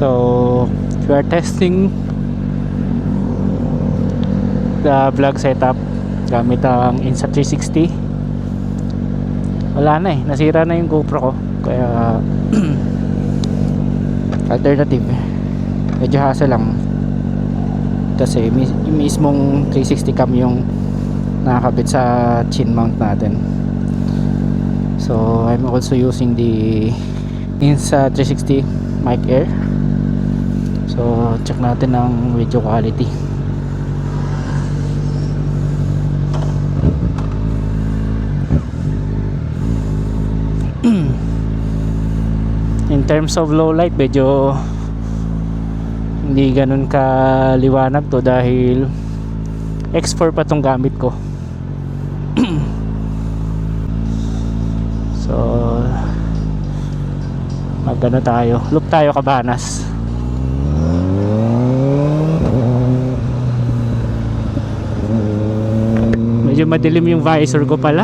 So we are testing the vlog setup gamit ang Insta360. Wala na nasira na yung GoPro ko, kaya alternative, medyo hassle lang kasi yung mismong 360 cam yung nakakabit sa chin mount natin. So I'm also using the Insta360 Mic Air. So check natin ang video quality. In terms of low light, medyo hindi ganun kaliwanag to dahil X4 pa tong gamit ko. So magano tayo, loop tayo Cabanas. Medyo madilim yung visor ko pala.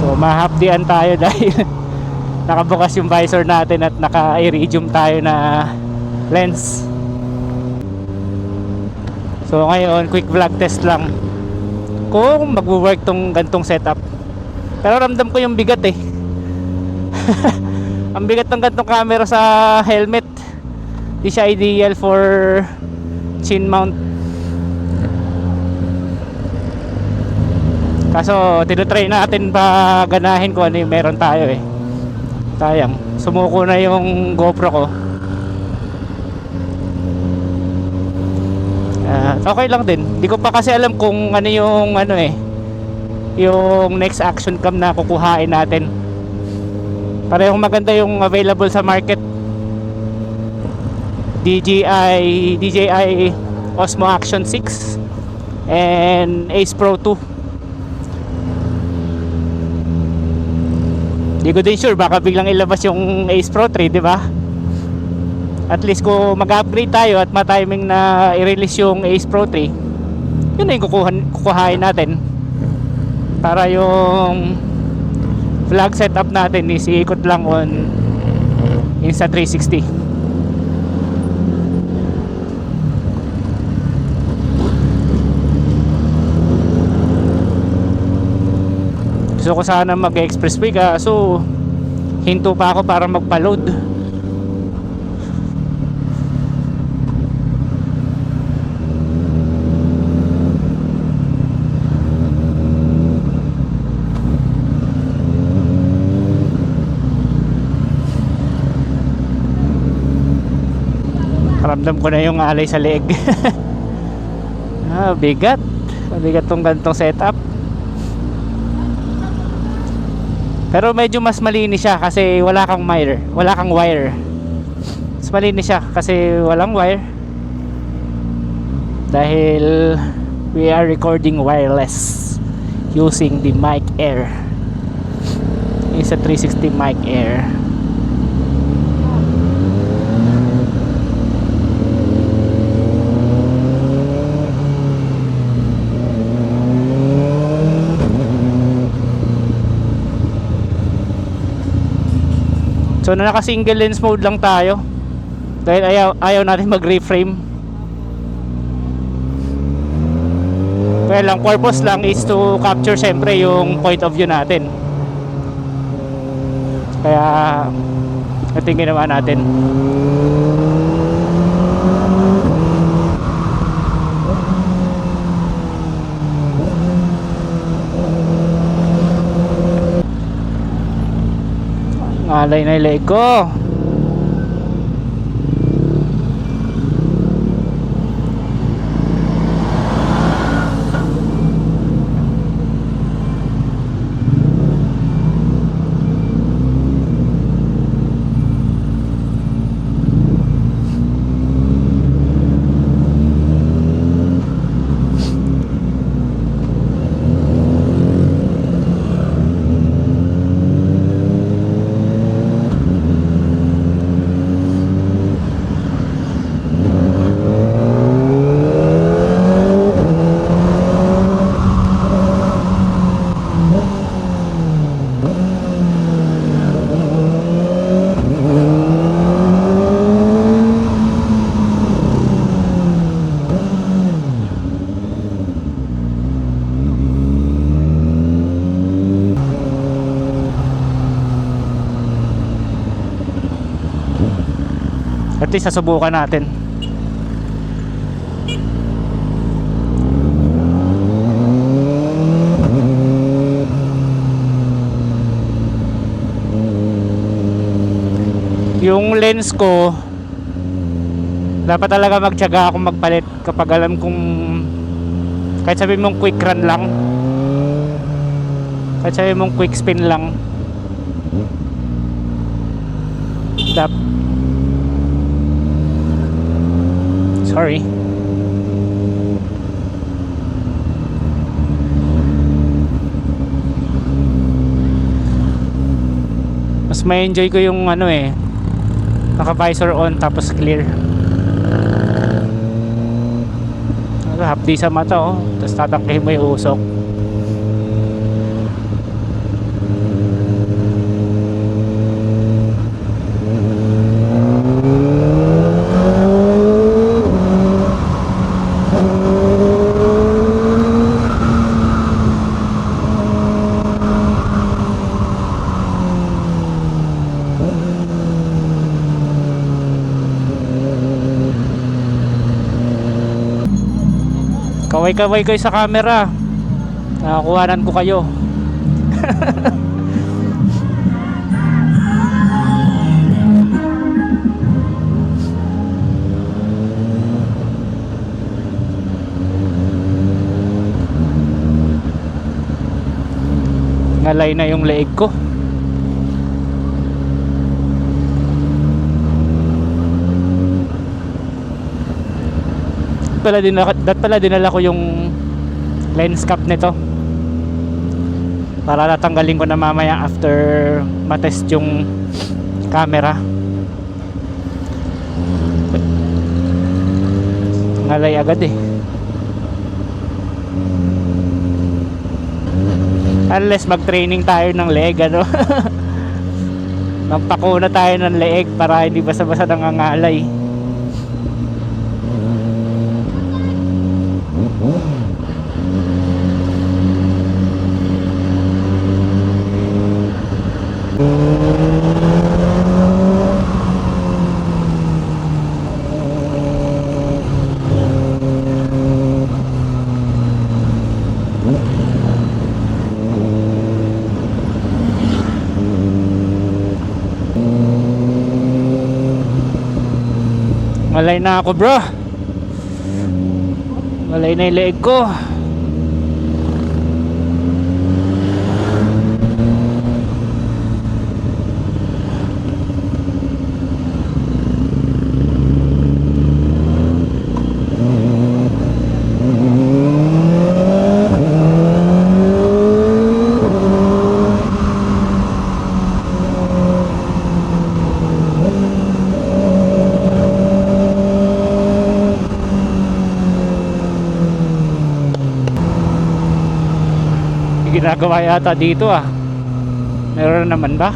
So mahapdian tayo dahil nakabukas yung visor natin at naka-iridium tayo na lens. So ngayon quick vlog test lang kung mag-work tong gantong setup. Pero ramdam ko yung bigat ang bigat ng gantong camera sa helmet. Di siya ideal for chin mount. Kaso tinutry natin pa ganahin kung ano yung meron tayo sayang, sumuko na yung GoPro ko. Okay lang din, di ko pa kasi alam kung ano yung yung next action cam na kukuhain natin. Parehong maganda yung available sa market, DJI Osmo Action 6 and Ace Pro 2. Di ko din sure, baka biglang ilabas yung Ace Pro 3, di ba? At least kung mag-upgrade tayo at ma-timing na i-release yung Ace Pro 3, yun na yung kukuhain natin para yung vlog setup natin is iikot lang on Insta360. Gusto ko sana mag-expressway kaso hinto pa ako para magpa-load. Ramdam ko na yung alay sa leg. Bigat tong gantong setup. Pero medyo mas malinis siya kasi wala kang wire. Mas malinis siya kasi walang wire. Dahil we are recording wireless using the Mic Air. It's a 360 Mic Air. So naka single lens mode lang tayo dahil ayaw natin mag-reframe. Well, ang purpose lang is to capture syempre yung point of view natin. Kaya ito yung ginawa natin. Alay na ileg ko. At least sasubukan natin. Yung lens ko, dapat talaga magtiyaga akong magpalit kapag alam kong, kahit sabihin mong quick run lang, kahit sabihin mong quick spin lang, sorry, mas may enjoy ko yung ano eh, naka visor on tapos clear. Hapdi sa mata oh, tapos tatangkihin mo yung usok. Kaway-kaway kayo sa camera. Nakakuhanan ko kayo. Ngalay na yung leeg ko. Pala dinala ko yung lens cap nito para natanggalin ko na mamaya after matest yung camera. Ngalay agad eh, unless mag training tayo ng leg ano. Magpako na tayo ng leeg para hindi basta-basta nangangalay. Malay na ako bro. Malay na yung leeg ko. Ginagawa yata dito ah. Meron naman ba?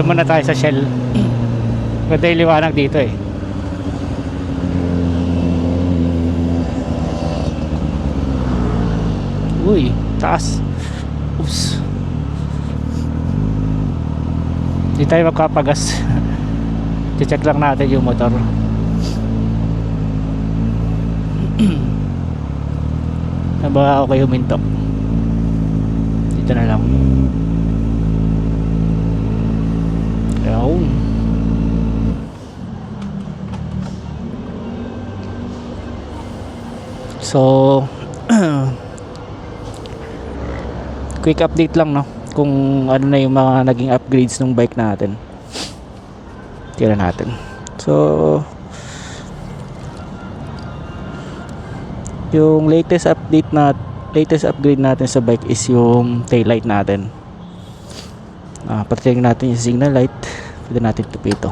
Dito muna tayo sa Shell. Ganda yung liwanag dito eh. Uy, taas. Oops. Hindi tayo magkapagas. I-check lang natin yung motor. Naba ako kayo humintok. Dito na lang. Ayun. So quick update lang, no, kung ano na yung mga naging upgrades ng bike natin. Tira natin. So yung latest upgrade natin sa bike is yung taillight natin. Patayin natin yung signal light. Pwede natin ito.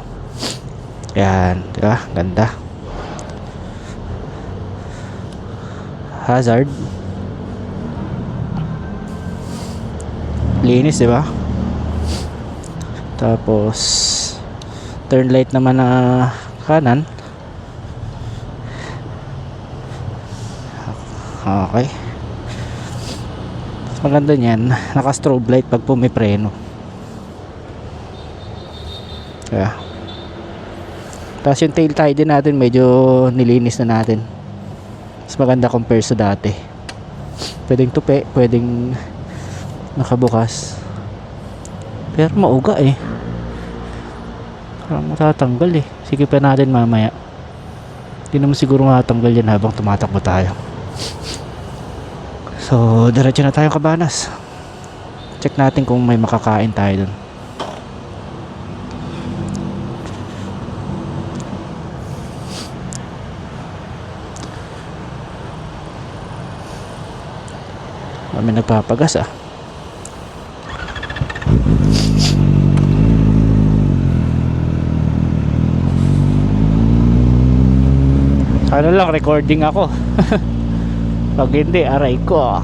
Yan, di ba? Ganda. Hazard. Linis, di ba? Tapos turn light naman na kanan. Okay. Mas maganda niyan, naka strobe light pag pumipreno. Kaya tapos yung tail tie din natin medyo nilinis na natin. Mas maganda compare sa dati. Pwedeng tupi, pwedeng nakabukas. Pero mauga eh. Parang matatanggal eh. Sige pa natin mamaya. Hindi naman siguro matatanggal yan habang tumatakbo tayo. So diretso na tayo Cabanas. Check natin kung may makakain tayo dun. May nagpapagas ah. Ano lang, recording ako. Pag hindi, aray ko.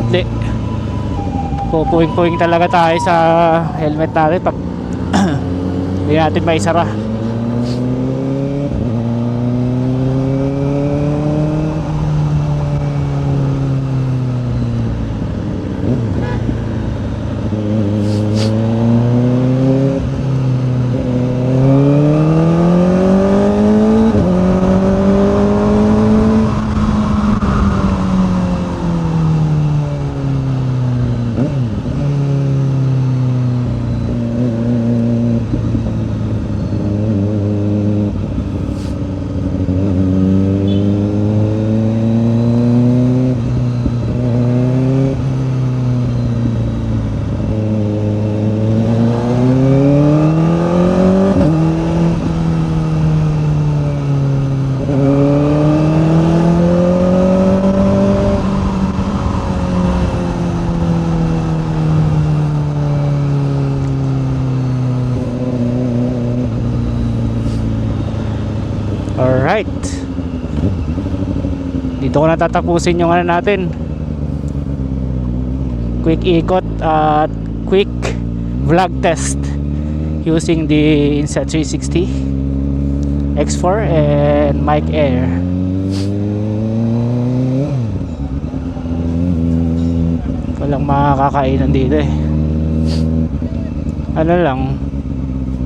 Hindi. Pupuwing-puwing talaga tayo sa helmet natin pag hindi natin maisara. Alright, dito ko natatapusin yung ano natin, quick ikot at quick vlog test using the Insta360 X4 and Mic Air. Walang makakainan dito eh. Ano lang,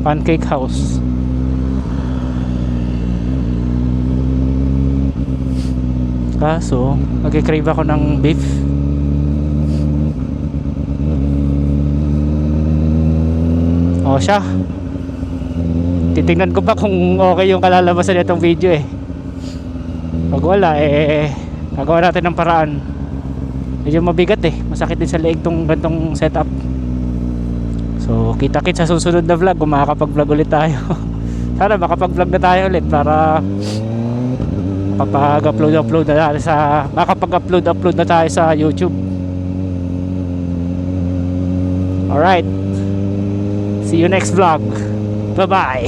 pancake house. Kaso nagki-crave ako ng beef. O siya, titingnan ko pa kung okay yung kalalabasan nitong video eh. Pag wala eh, gagawa natin ng paraan. Medyo mabigat eh, masakit din sa leeg tong gantong setup. So kita-kits sa susunod na vlog kung makakapag-vlog ulit tayo. Sana makapag-vlog na tayo ulit para makapag-upload na tayo sa YouTube. Alright, see you next vlog. Bye bye.